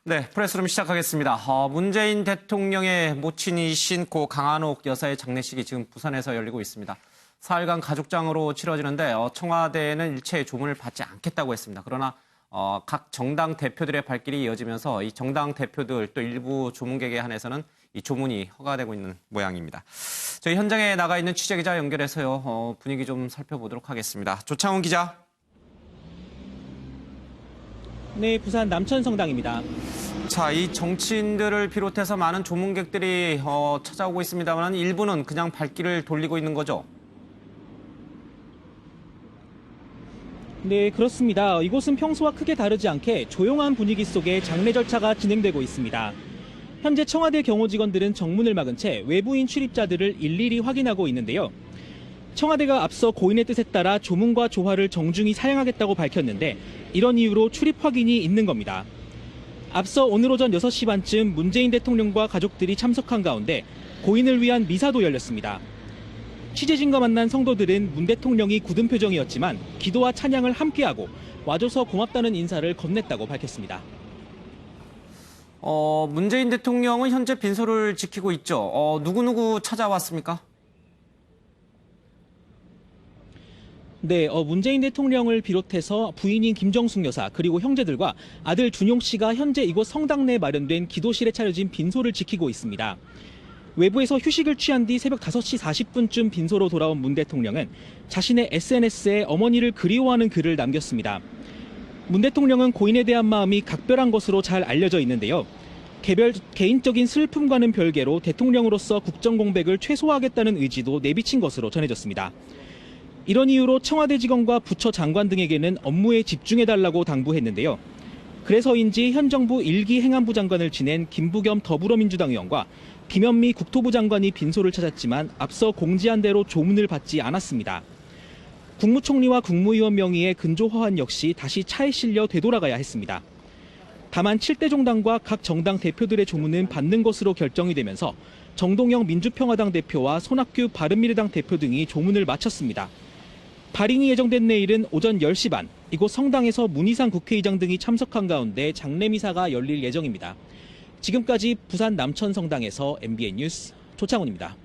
네, 프레스룸 시작하겠습니다. 문재인 대통령의 모친이신 고 강한옥 여사의 장례식이 지금 부산에서 열리고 있습니다. 사흘간 가족장으로 치러지는데 청와대는 일체의 조문을 받지 않겠다고 했습니다. 그러나 각 정당 대표들의 발길이 이어지면서 이 정당 대표들 또 일부 조문객에 한해서는 이 조문이 허가되고 있는 모양입니다. 저희 현장에 나가 있는 취재기자 연결해서요. 분위기 좀 살펴보도록 하겠습니다. 조창훈 기자. 네, 부산 남천성당입니다. 자, 이 정치인들을 비롯해서 많은 조문객들이 찾아오고 있습니다만 일부는 그냥 발길을 돌리고 있는 거죠? 네, 그렇습니다. 이곳은 평소와 크게 다르지 않게 조용한 분위기 속에 장례 절차가 진행되고 있습니다. 현재 청와대 경호 직원들은 정문을 막은 채 외부인 출입자들을 일일이 확인하고 있는데요. 청와대가 앞서 고인의 뜻에 따라 조문과 조화를 정중히 사양하겠다고 밝혔는데 이런 이유로 출입 확인이 있는 겁니다. 앞서 오늘 오전 6시 반쯤 문재인 대통령과 가족들이 참석한 가운데 고인을 위한 미사도 열렸습니다. 취재진과 만난 성도들은 문 대통령이 굳은 표정이었지만 기도와 찬양을 함께하고 와줘서 고맙다는 인사를 건넸다고 밝혔습니다. 문재인 대통령은 현재 빈소를 지키고 있죠. 누구 찾아왔습니까? 네, 문재인 대통령을 비롯해서 부인인 김정숙 여사 그리고 형제들과 아들 준용 씨가 현재 이곳 성당 내 마련된 기도실에 차려진 빈소를 지키고 있습니다. 외부에서 휴식을 취한 뒤 새벽 5시 40분쯤 빈소로 돌아온 문 대통령은 자신의 SNS에 어머니를 그리워하는 글을 남겼습니다. 문 대통령은 고인에 대한 마음이 각별한 것으로 잘 알려져 있는데요. 개인적인 슬픔과는 별개로 대통령으로서 국정 공백을 최소화하겠다는 의지도 내비친 것으로 전해졌습니다. 이런 이유로 청와대 직원과 부처 장관 등에게는 업무에 집중해달라고 당부했는데요. 그래서인지 현 정부 1기 행안부 장관을 지낸 김부겸 더불어민주당 의원과 김현미 국토부 장관이 빈소를 찾았지만 앞서 공지한 대로 조문을 받지 않았습니다. 국무총리와 국무위원 명의의 근조 허환 역시 다시 차에 실려 되돌아가야 했습니다. 다만 7대 종당과 각 정당 대표들의 조문은 받는 것으로 결정이 되면서 정동영 민주평화당 대표와 손학규 바른미래당 대표 등이 조문을 마쳤습니다. 발인이 예정된 내일은 오전 10시 반 이곳 성당에서 문희상 국회의장 등이 참석한 가운데 장례미사가 열릴 예정입니다. 지금까지 부산 남천성당에서 MBN 뉴스 조창훈입니다.